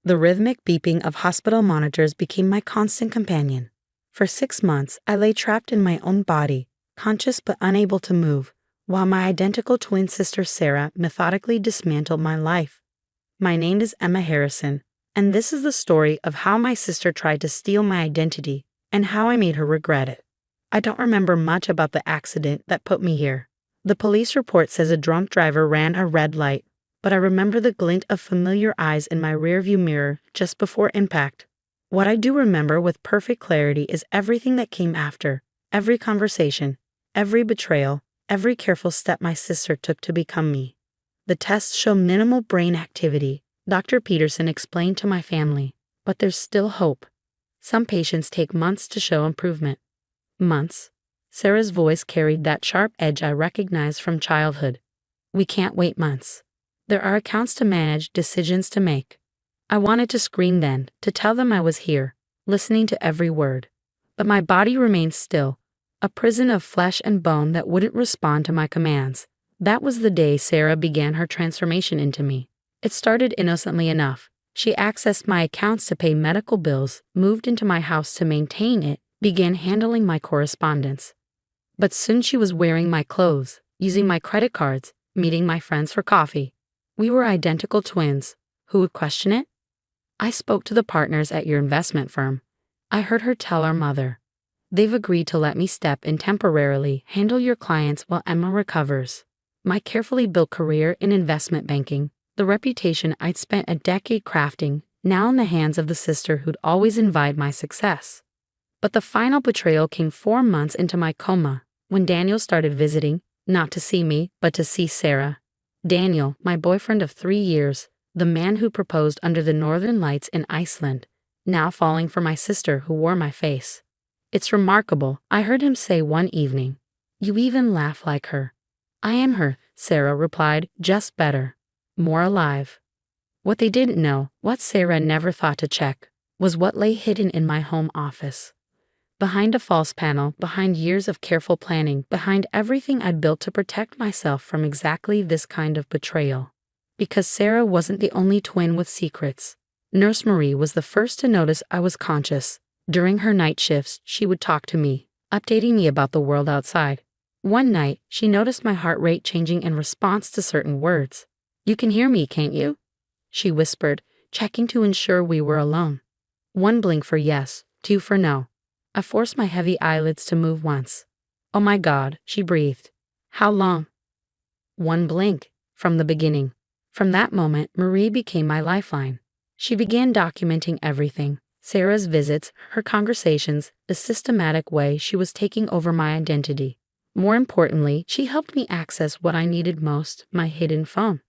The rhythmic beeping of hospital monitors became my constant companion. For 6 months, I lay trapped in my own body, conscious but unable to move, while my identical twin sister Sarah methodically dismantled my life. My name is Emma Harrison, and this is the story of how my sister tried to steal my identity and how I made her regret it. I don't remember much about the accident that put me here. The police report says a drunk driver ran a red light, but I remember the glint of familiar eyes in my rearview mirror just before impact. What I do remember with perfect clarity is everything that came after, every conversation, every betrayal, every careful step my sister took to become me. The tests show minimal brain activity, Dr. Peterson explained to my family, but there's still hope. Some patients take months to show improvement. Months. Sarah's voice carried that sharp edge I recognized from childhood. We can't wait months. There are accounts to manage, decisions to make. I wanted to scream then, to tell them I was here, listening to every word. But my body remained still, a prison of flesh and bone that wouldn't respond to my commands. That was the day Sarah began her transformation into me. It started innocently enough. She accessed my accounts to pay medical bills, moved into my house to maintain it, began handling my correspondence. But soon she was wearing my clothes, using my credit cards, meeting my friends for coffee. We were identical twins. Who would question it? I spoke to the partners at your investment firm. I heard her tell our mother. They've agreed to let me step in temporarily, handle your clients while Emma recovers. My carefully built career in investment banking, the reputation I'd spent a decade crafting, now in the hands of the sister who'd always envied my success. But the final betrayal came 4 months into my coma, when Daniel started visiting, not to see me, but to see Sarah. Daniel, my boyfriend of 3 years, the man who proposed under the northern lights in Iceland, now falling for my sister who wore my face. It's remarkable, I heard him say one evening. You even laugh like her. I am her, Sarah replied, just better. More alive. What they didn't know, what Sarah never thought to check, was what lay hidden in my home office. Behind a false panel, behind years of careful planning, behind everything I'd built to protect myself from exactly this kind of betrayal. Because Sarah wasn't the only twin with secrets. Nurse Marie was the first to notice I was conscious. During her night shifts, she would talk to me, updating me about the world outside. One night, she noticed my heart rate changing in response to certain words. You can hear me, can't you? She whispered, checking to ensure we were alone. 1 blink for yes, 2 for no. I forced my heavy eyelids to move once. Oh my God, she breathed. How long? 1 blink, from the beginning. From that moment, Marie became my lifeline. She began documenting everything, Sarah's visits, her conversations, the systematic way she was taking over my identity. More importantly, she helped me access what I needed most, my hidden phone.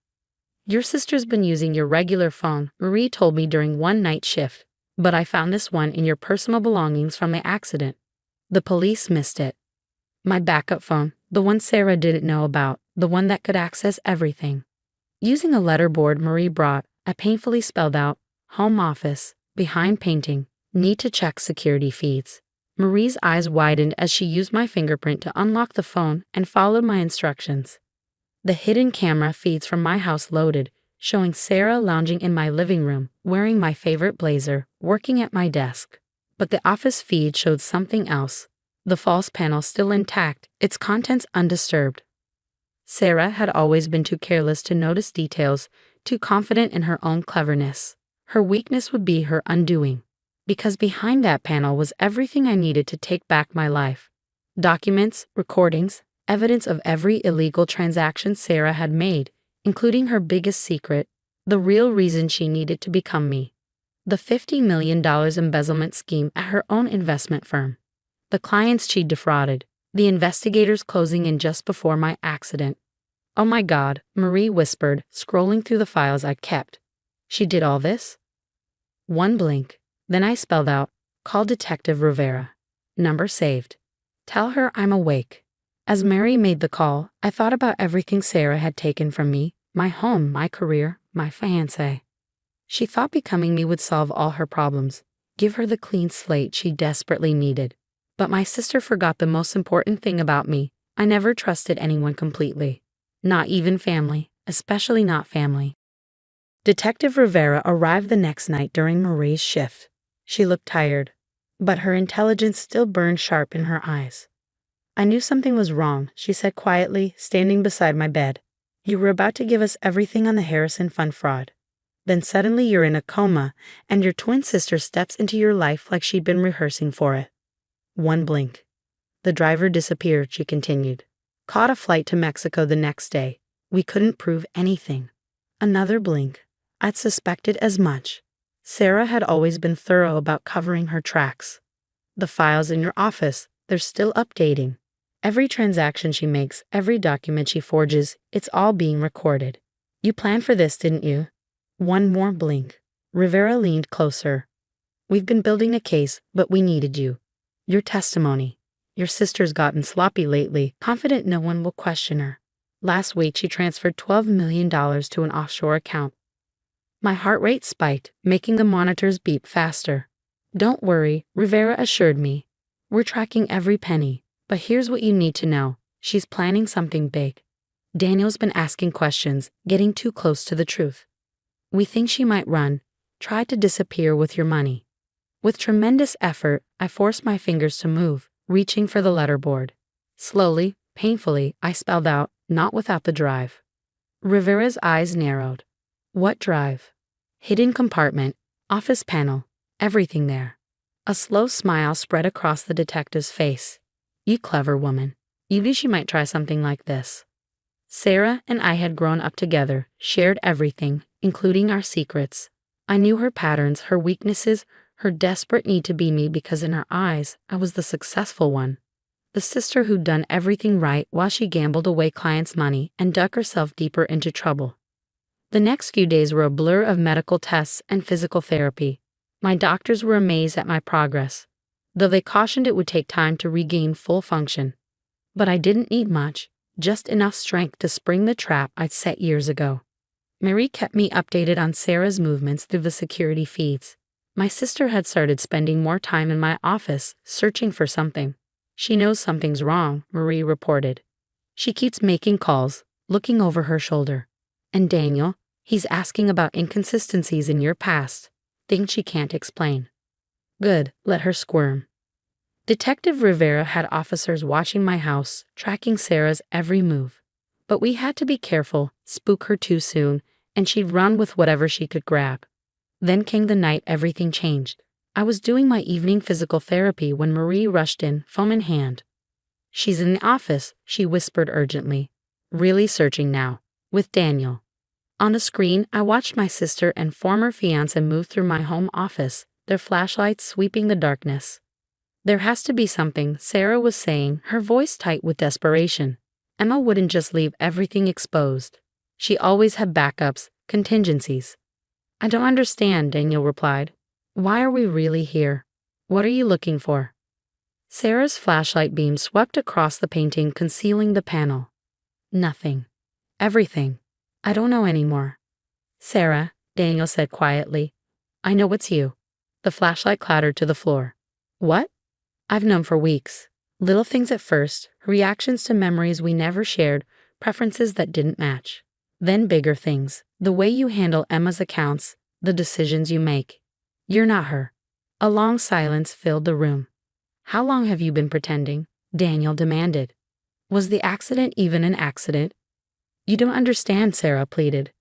Your sister's been using your regular phone, Marie told me during one night shift. But I found this one in your personal belongings from the accident. The police missed it. My backup phone, the one Sarah didn't know about, the one that could access everything. Using a letterboard Marie brought, I painfully spelled out, home office, behind painting, need to check security feeds. Marie's eyes widened as she used my fingerprint to unlock the phone and followed my instructions. The hidden camera feeds from my house loaded, showing Sarah lounging in my living room, wearing my favorite blazer, working at my desk. But the office feed showed something else. The false panel still intact, its contents undisturbed. Sarah had always been too careless to notice details, too confident in her own cleverness. Her weakness would be her undoing. Because behind that panel was everything I needed to take back my life. Documents, recordings, evidence of every illegal transaction Sarah had made, including her biggest secret, the real reason she needed to become me. The $50 million embezzlement scheme at her own investment firm. The clients she'd defrauded. The investigators closing in just before my accident. Oh my God, Marie whispered, scrolling through the files I'd kept. She did all this? 1 blink. Then I spelled out, call Detective Rivera. Number saved. Tell her I'm awake. As Mary made the call, I thought about everything Sarah had taken from me, my home, my career, my fiancé. She thought becoming me would solve all her problems, give her the clean slate she desperately needed. But my sister forgot the most important thing about me. I never trusted anyone completely. Not even family, especially not family. Detective Rivera arrived the next night during Marie's shift. She looked tired, but her intelligence still burned sharp in her eyes. "I knew something was wrong," she said quietly, standing beside my bed. "You were about to give us everything on the Harrison Fund fraud. Then suddenly you're in a coma, and your twin sister steps into your life like she'd been rehearsing for it." One blink. "The driver disappeared," she continued. "Caught a flight to Mexico the next day. We couldn't prove anything." Another blink. I'd suspected as much. Sarah had always been thorough about covering her tracks. "The files in your office, they're still updating. Every transaction she makes, every document she forges, it's all being recorded. You planned for this, didn't you?" One more blink. Rivera leaned closer. "We've been building a case, but we needed you. Your testimony. Your sister's gotten sloppy lately, confident no one will question her. Last week she transferred $12 million to an offshore account." My heart rate spiked, making the monitors beep faster. "Don't worry," Rivera assured me. "We're tracking every penny. But here's what you need to know. She's planning something big. Daniel's been asking questions, getting too close to the truth. We think she might run, try to disappear with your money." With tremendous effort, I forced my fingers to move, reaching for the letterboard. Slowly, painfully, I spelled out, "Not without the drive." Rivera's eyes narrowed. "What drive?" "Hidden compartment, office panel, everything there." A slow smile spread across the detective's face. "You clever woman. You knew she might try something like this." Sarah and I had grown up together, shared everything, including our secrets. I knew her patterns, her weaknesses, her desperate need to be me because in her eyes, I was the successful one. The sister who'd done everything right while she gambled away clients' money and dug herself deeper into trouble. The next few days were a blur of medical tests and physical therapy. My doctors were amazed at my progress, though they cautioned it would take time to regain full function. But I didn't need much, just enough strength to spring the trap I'd set years ago. Marie kept me updated on Sarah's movements through the security feeds. My sister had started spending more time in my office, searching for something. "She knows something's wrong," Marie reported. "She keeps making calls, looking over her shoulder. And Daniel, he's asking about inconsistencies in your past, things she can't explain." Good, let her squirm. Detective Rivera had officers watching my house, tracking Sarah's every move. But we had to be careful, spook her too soon, and she'd run with whatever she could grab. Then came the night everything changed. I was doing my evening physical therapy when Marie rushed in, phone in hand. "She's in the office," she whispered urgently. "Really searching now. With Daniel." On the screen, I watched my sister and former fiancé move through my home office, their flashlights sweeping the darkness. "There has to be something," Sarah was saying, her voice tight with desperation. "Emma wouldn't just leave everything exposed. She always had backups, contingencies." "I don't understand," Daniel replied. "Why are we really here? What are you looking for?" Sarah's flashlight beam swept across the painting concealing the panel. "Nothing. Everything. I don't know anymore." "Sarah," Daniel said quietly, "I know it's you." The flashlight clattered to the floor. "What?" "I've known for weeks. Little things at first, reactions to memories we never shared, preferences that didn't match. Then bigger things, the way you handle Emma's accounts, the decisions you make. You're not her." A long silence filled the room. "How long have you been pretending?" Daniel demanded. "Was the accident even an accident?" "You don't understand," Sarah pleaded.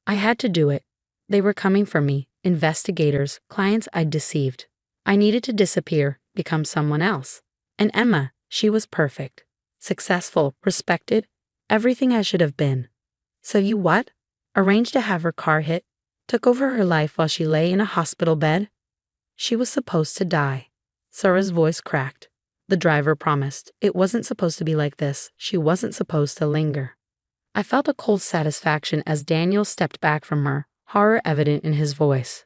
"I had to do it. They were coming for me, investigators, clients I'd deceived. I needed to disappear, become someone else. And Emma, she was perfect. Successful, respected, everything I should have been. So you what? Arranged to have her car hit? Took over her life while she lay in a hospital bed? She was supposed to die." Sarah's voice cracked. The driver promised. It wasn't supposed to be like this. She wasn't supposed to linger. I felt a cold satisfaction as Daniel stepped back from her, horror evident in his voice.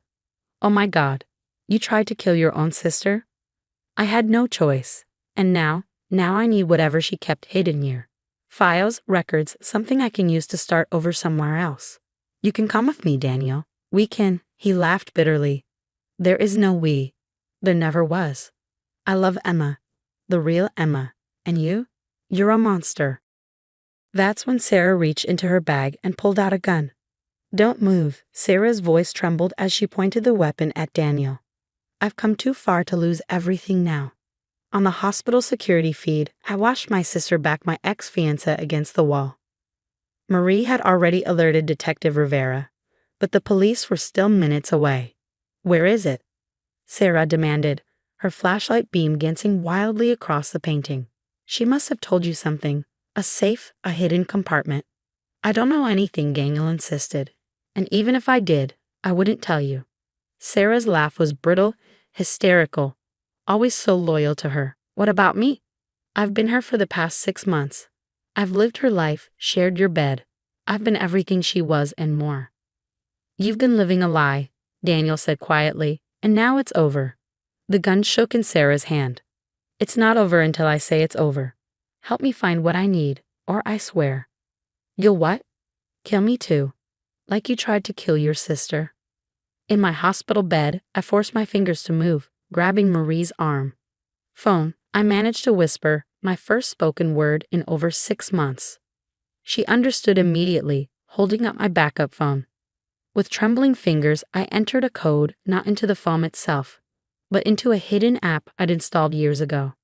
"Oh my God, you tried to kill your own sister?" "I had no choice. And now I need whatever she kept hidden here. Files, records, something I can use to start over somewhere else. You can come with me, Daniel. We can." He laughed bitterly. "There is no we. There never was. I love Emma, the real Emma. And you? You're a monster." That's when Sarah reached into her bag and pulled out a gun. Don't move. Sarah's voice trembled as she pointed the weapon at Daniel. I've come too far to lose everything now. On the hospital security feed, I watched my sister back my ex-fiancé against the wall. Marie had already alerted Detective Rivera, but the police were still minutes away. Where is it? Sarah demanded, her flashlight beam dancing wildly across the painting. She must have told you something. A safe, a hidden compartment. I don't know anything, Daniel insisted. And even if I did, I wouldn't tell you. Sarah's laugh was brittle, hysterical, always so loyal to her. What about me? I've been her for the past 6 months. I've lived her life, shared your bed. I've been everything she was and more. You've been living a lie, Daniel said quietly, and now it's over. The gun shook in Sarah's hand. It's not over until I say it's over. Help me find what I need, or I swear. You'll what? Kill me too, like you tried to kill your sister. In my hospital bed, I forced my fingers to move, grabbing Marie's arm. Phone, I managed to whisper, my first spoken word in over 6 months. She understood immediately, holding up my backup phone. With trembling fingers, I entered a code not into the phone itself, but into a hidden app I'd installed years ago.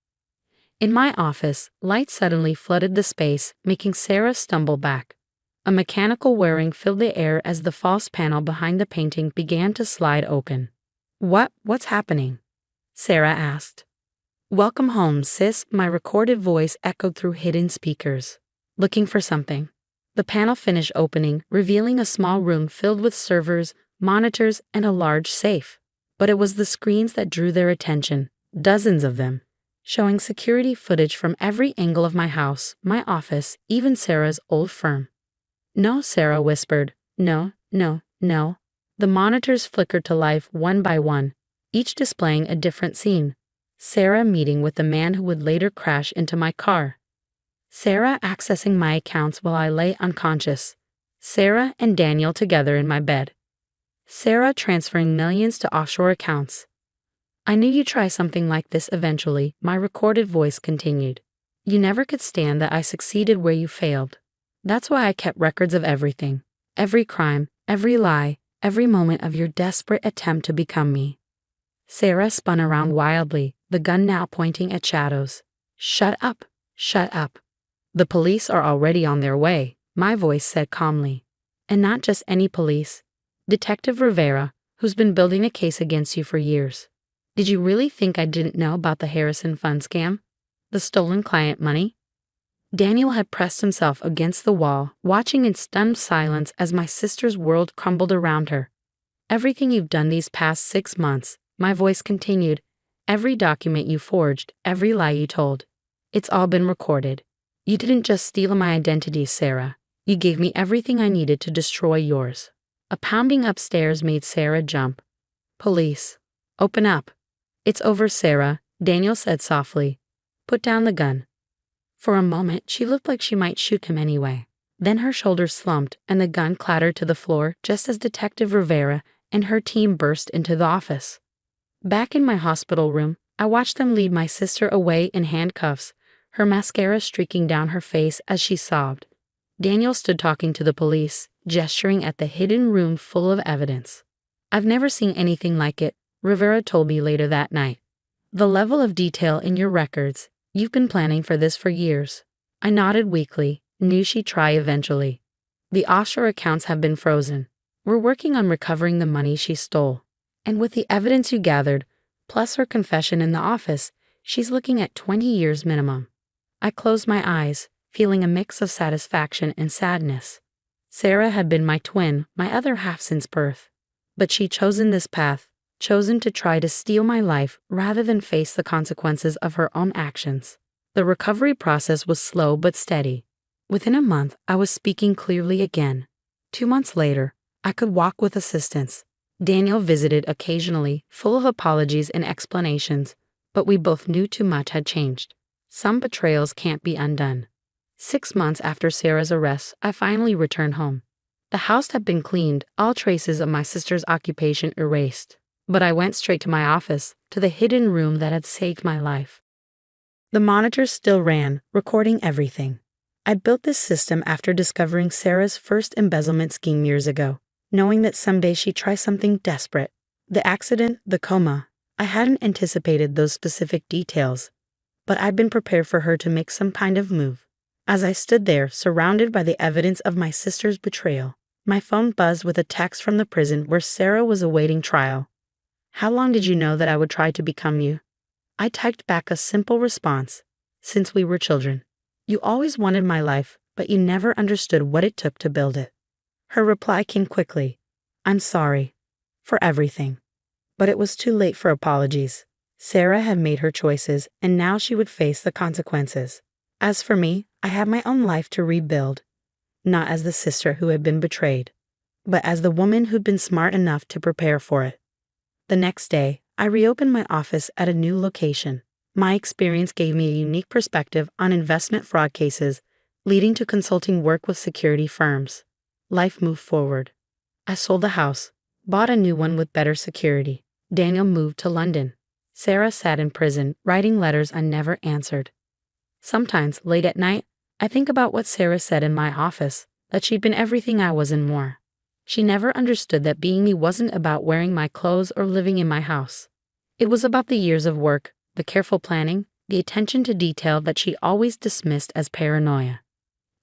In my office, light suddenly flooded the space, making Sarah stumble back. A mechanical whirring filled the air as the false panel behind the painting began to slide open. What's happening? Sarah asked. Welcome home, sis, my recorded voice echoed through hidden speakers. Looking for something. The panel finished opening, revealing a small room filled with servers, monitors, and a large safe. But it was the screens that drew their attention, dozens of them, showing security footage from every angle of my house, my office, even Sarah's old firm. No, Sarah whispered. No. The monitors flickered to life one by one, each displaying a different scene. Sarah meeting with the man who would later crash into my car. Sarah accessing my accounts while I lay unconscious. Sarah and Daniel together in my bed. Sarah transferring millions to offshore accounts. I knew you'd try something like this eventually, my recorded voice continued. You never could stand that I succeeded where you failed. That's why I kept records of everything. Every crime, every lie, every moment of your desperate attempt to become me. Sarah spun around wildly, the gun now pointing at shadows. Shut up. The police are already on their way, my voice said calmly. And not just any police. Detective Rivera, who's been building a case against you for years. Did you really think I didn't know about the Harrison Fund scam? The stolen client money? Daniel had pressed himself against the wall, watching in stunned silence as my sister's world crumbled around her. Everything you've done these past 6 months, my voice continued, every document you forged, every lie you told. It's all been recorded. You didn't just steal my identity, Sarah. You gave me everything I needed to destroy yours. A pounding upstairs made Sarah jump. Police. Open up. It's over, Sarah, Daniel said softly. Put down the gun. For a moment, she looked like she might shoot him anyway. Then her shoulders slumped and the gun clattered to the floor just as Detective Rivera and her team burst into the office. Back in my hospital room, I watched them lead my sister away in handcuffs, her mascara streaking down her face as she sobbed. Daniel stood talking to the police, gesturing at the hidden room full of evidence. I've never seen anything like it, Rivera told me later that night. The level of detail in your records, you've been planning for this for years. I nodded weakly, knew she'd try eventually. The offshore accounts have been frozen. We're working on recovering the money she stole. And with the evidence you gathered, plus her confession in the office, she's looking at 20 years minimum. I closed my eyes, feeling a mix of satisfaction and sadness. Sarah had been my twin, my other half since birth. But she'd chosen this path, chosen to try to steal my life rather than face the consequences of her own actions. The recovery process was slow but steady. Within a month, I was speaking clearly again. 2 months later, I could walk with assistance. Daniel visited occasionally, full of apologies and explanations, but we both knew too much had changed. Some betrayals can't be undone. 6 months after Sarah's arrest, I finally returned home. The house had been cleaned, all traces of my sister's occupation erased. But I went straight to my office, to the hidden room that had saved my life. The monitors still ran, recording everything. I built this system after discovering Sarah's first embezzlement scheme years ago. knowing that someday she'd try something desperate. The accident, the coma. I hadn't anticipated those specific details, but I'd been prepared for her to make some kind of move. As I stood there, surrounded by the evidence of my sister's betrayal, my phone buzzed with a text from the prison where Sarah was awaiting trial. "How long did you know that I would try to become you?" I typed back a simple response. "Since we were children. You always wanted my life, but you never understood what it took to build it." Her reply came quickly. "I'm sorry. For everything." But it was too late for apologies. Sarah had made her choices, and now she would face the consequences. As for me, I had my own life to rebuild, not as the sister who had been betrayed, but as the woman who'd been smart enough to prepare for it. The next day, I reopened my office at a new location. My experience gave me a unique perspective on investment fraud cases, leading to consulting work with security firms. Life moved forward. I sold the house, bought a new one with better security. Daniel moved to London. Sarah sat in prison, writing letters I never answered. Sometimes, late at night, I think about what Sarah said in my office, that she'd been everything I was and more. She never understood that being me wasn't about wearing my clothes or living in my house. It was about the years of work, the careful planning, the attention to detail that she always dismissed as paranoia.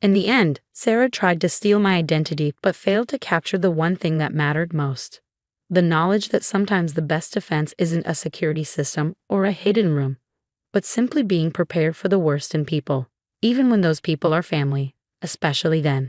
In the end, Sarah tried to steal my identity but failed to capture the one thing that mattered most. The knowledge that sometimes the best defense isn't a security system or a hidden room, but simply being prepared for the worst in people, even when those people are family, especially then.